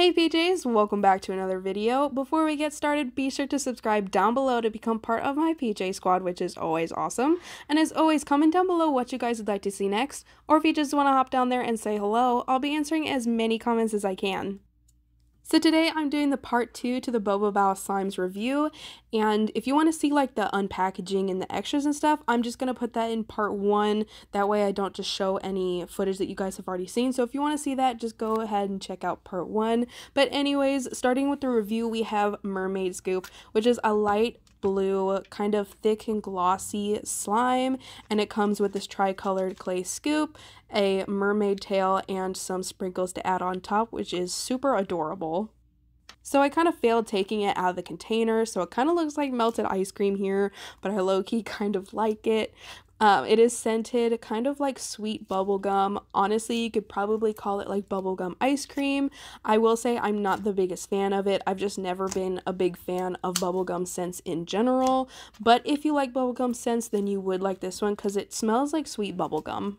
Hey PJs, welcome back to another video. Before we get started, be sure to subscribe down below to become part of my PJ squad, which is always awesome. And as always, comment down below what you guys would like to see next, or if you just want to hop down there and say hello, I'll be answering as many comments as I can. So today I'm doing the part 2 to the Boba Bao slimes review, and if you want to see like the unpackaging and the extras and stuff, I'm just going to put that in part 1, that way I don't just show any footage that you guys have already seen. So if you want to see that, just go ahead and check out part 1. But anyways, starting with the review, we have Mermaid Scoop, which is a light blue, kind of thick and glossy slime, and it comes with this tri-colored clay scoop, a mermaid tail, and some sprinkles to add on top, which is super adorable. So I kind of failed taking it out of the container, so it kind of looks like melted ice cream here, but I low-key kind of like it. It is scented kind of like sweet bubblegum. Honestly, you could probably call it like bubblegum ice cream. I will say I'm not the biggest fan of it. I've just never been a big fan of bubblegum scents in general. But if you like bubblegum scents, then you would like this one because it smells like sweet bubblegum.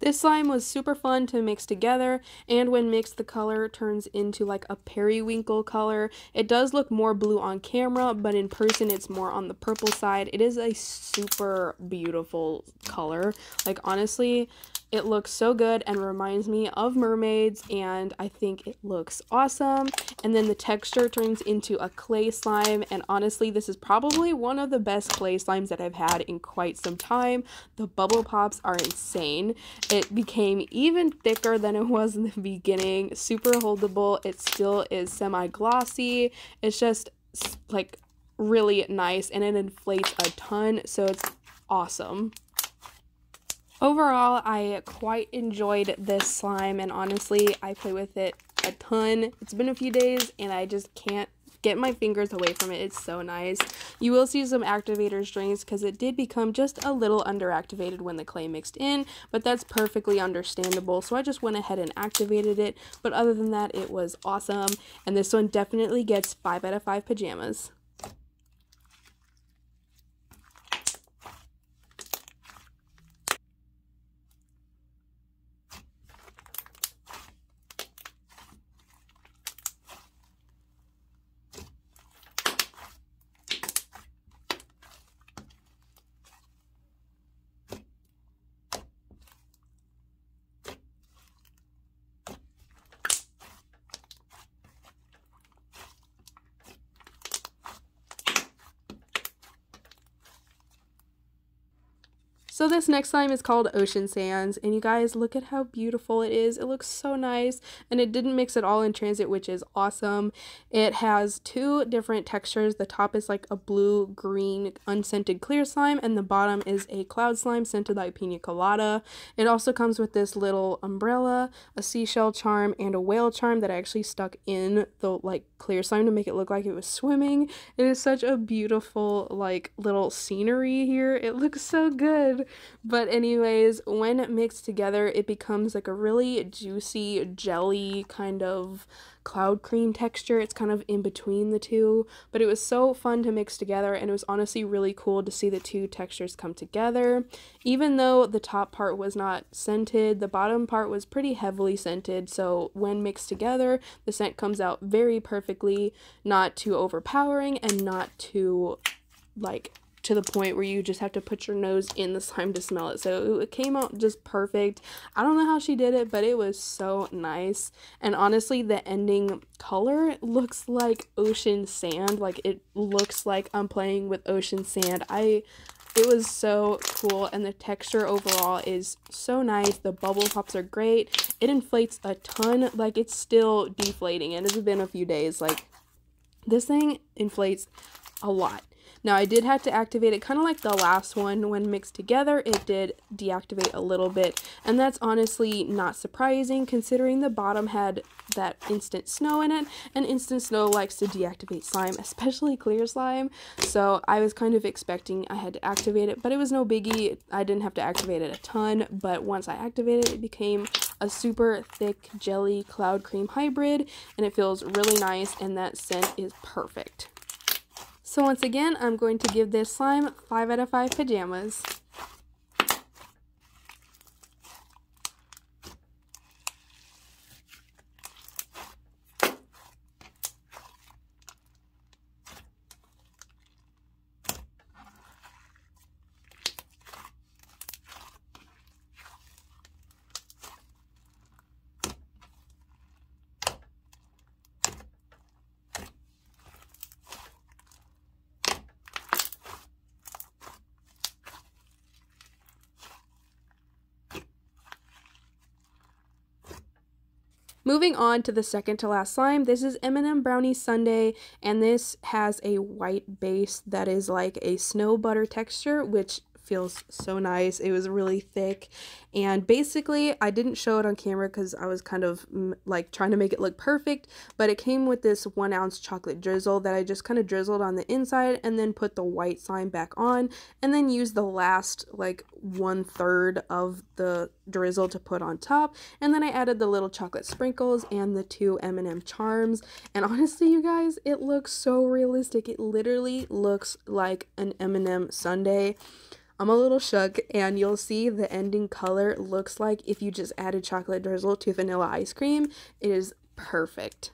This slime was super fun to mix together, and when mixed the color turns into like a periwinkle color. It does look more blue on camera, but in person it's more on the purple side. It is a super beautiful color. Like honestly, it looks so good and reminds me of mermaids, and I think it looks awesome. And then the texture turns into a clay slime, and honestly this is probably one of the best clay slimes that I've had in quite some time. The bubble pops are insane. It became even thicker than it was in the beginning, super holdable. It still is semi-glossy. It's just like really nice, and it inflates a ton, so it's awesome. Overall, I quite enjoyed this slime, and honestly, I play with it a ton. It's been a few days, and I just can't get my fingers away from it. It's so nice. You will see some activator strings because it did become just a little underactivated when the clay mixed in, but that's perfectly understandable, so I just went ahead and activated it. But other than that, it was awesome, and this one definitely gets 5 out of 5 pajamas. So this next slime is called Ocean Sands, and you guys, look at how beautiful it is. It looks so nice, and it didn't mix at all in transit, which is awesome. It has 2 different textures. The top is like a blue-green unscented clear slime, and the bottom is a cloud slime scented like pina colada. It also comes with this little umbrella, a seashell charm, and a whale charm that I actually stuck in the like clear slime to make it look like it was swimming. It is such a beautiful like little scenery here. It looks so good. But anyways, when mixed together, it becomes like a really juicy jelly kind of cloud cream texture. It's kind of in between the two, but it was so fun to mix together, and it was honestly really cool to see the 2 textures come together. Even though the top part was not scented, the bottom part was pretty heavily scented, so when mixed together, the scent comes out very perfectly, not too overpowering and not too like to the point where you just have to put your nose in the slime to smell it. So it came out just perfect. I don't know how she did it, but it was so nice. And honestly, the ending color looks like ocean sand. Like it looks like I'm playing with ocean sand. It was so cool, and the texture overall is so nice. The bubble pops are great. It inflates a ton. Like it's still deflating, and it's been a few days. Like this thing inflates a lot. Now, I did have to activate it kind of like the last one. When mixed together, it did deactivate a little bit, and that's honestly not surprising considering the bottom had that instant snow in it, and instant snow likes to deactivate slime, especially clear slime, so I was kind of expecting I had to activate it, but it was no biggie. I didn't have to activate it a ton, but once I activated it, it became a super thick jelly cloud cream hybrid, and it feels really nice, and that scent is perfect. So once again, I'm going to give this slime 5 out of 5 pajamas. Moving on to the second to last slime, this is M&M Brownie Sundae, and this has a white base that is like a snow butter texture, which feels so nice. It was really thick, and basically I didn't show it on camera because I was kind of like trying to make it look perfect, but it came with this 1 ounce chocolate drizzle that I just kind of drizzled on the inside and then put the white slime back on, and then used the last like 1/3 of the drizzle to put on top, and then I added the little chocolate sprinkles and the 2 M&M charms. And honestly, you guys, it looks so realistic. It literally looks like an M&M sundae. I'm a little shook, and you'll see the ending color looks like if you just added chocolate drizzle to vanilla ice cream. It is perfect.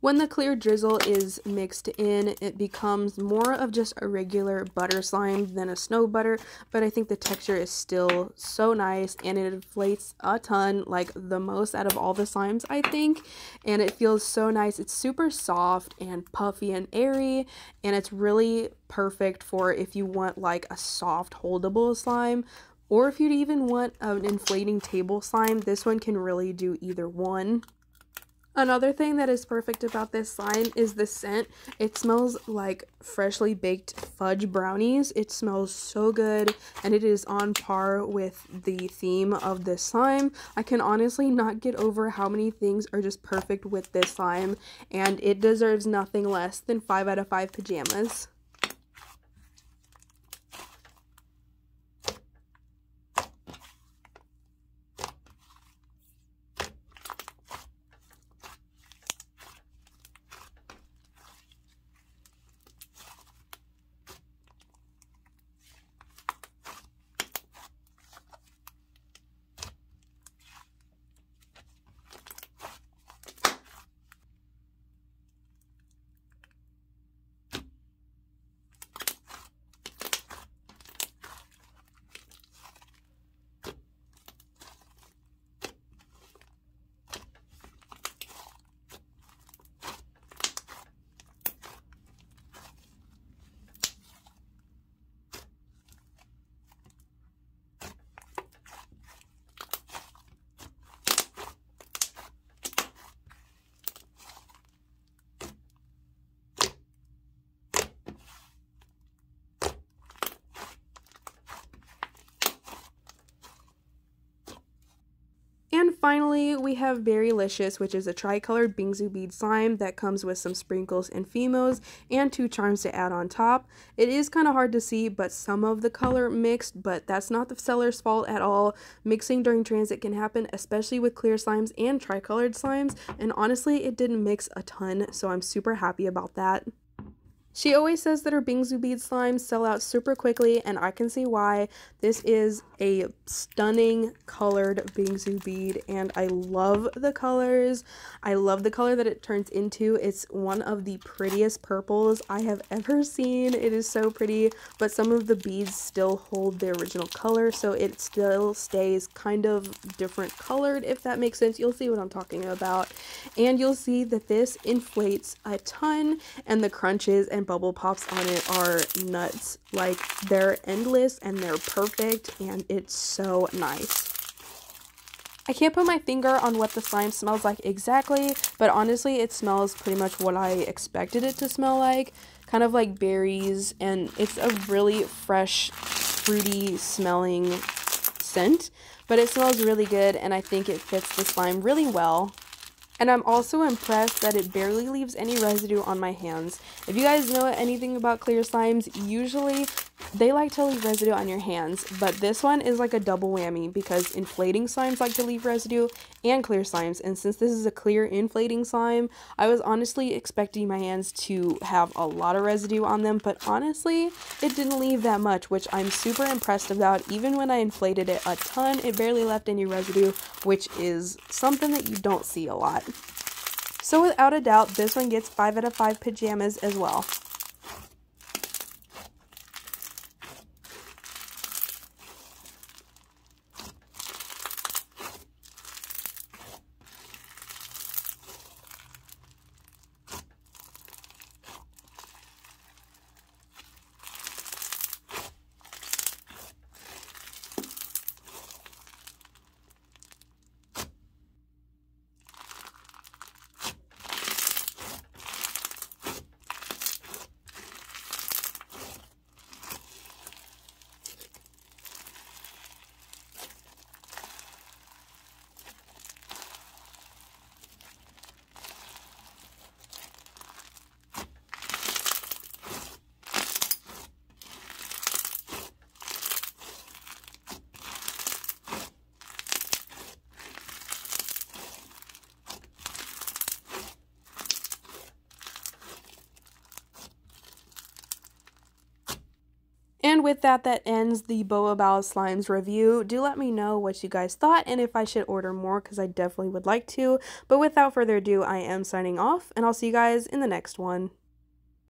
When the clear drizzle is mixed in, it becomes more of just a regular butter slime than a snow butter, but I think the texture is still so nice, and it inflates a ton, like the most out of all the slimes, I think, and it feels so nice. It's super soft and puffy and airy, and it's really perfect for if you want like a soft holdable slime, or if you even want an inflating table slime. This one can really do either one. Another thing that is perfect about this slime is the scent. It smells like freshly baked fudge brownies. It smells so good, and it is on par with the theme of this slime. I can honestly not get over how many things are just perfect with this slime, and it deserves nothing less than 5 out of 5 pajamas. And finally, we have Berrylicious, which is a tri-colored bingsu bead slime that comes with some sprinkles and Fimos and 2 charms to add on top. It is kind of hard to see, but some of the color mixed, but that's not the seller's fault at all. Mixing during transit can happen, especially with clear slimes and tri-colored slimes, and honestly, it didn't mix a ton, so I'm super happy about that. She always says that her bingsu bead slimes sell out super quickly, and I can see why. This is a stunning colored bingsu bead, and I love the colors. I love the color that it turns into. It's one of the prettiest purples I have ever seen. It is so pretty, but some of the beads still hold the original color, so it still stays kind of different colored, if that makes sense. You'll see what I'm talking about, and you'll see that this inflates a ton, and the crunches and bubble pops on it are nuts. Like, they're endless and they're perfect, and it's so nice. I can't put my finger on what the slime smells like exactly, but honestly it smells pretty much what I expected it to smell like, kind of like berries, and it's a really fresh, fruity smelling scent, but it smells really good, and I think it fits the slime really well. And I'm also impressed that it barely leaves any residue on my hands. If you guys know anything about clear slimes, usually they like to leave residue on your hands, but this one is like a double whammy because inflating slimes like to leave residue and clear slimes, and since this is a clear inflating slime, I was honestly expecting my hands to have a lot of residue on them, but honestly, it didn't leave that much, which I'm super impressed about. Even when I inflated it a ton, it barely left any residue, which is something that you don't see a lot. So without a doubt, this one gets 5 out of 5 pajamas as well. And with that, that ends the Boba Bao slimes review. Do let me know what you guys thought and if I should order more, because I definitely would like to. But without further ado, I am signing off, and I'll see you guys in the next one.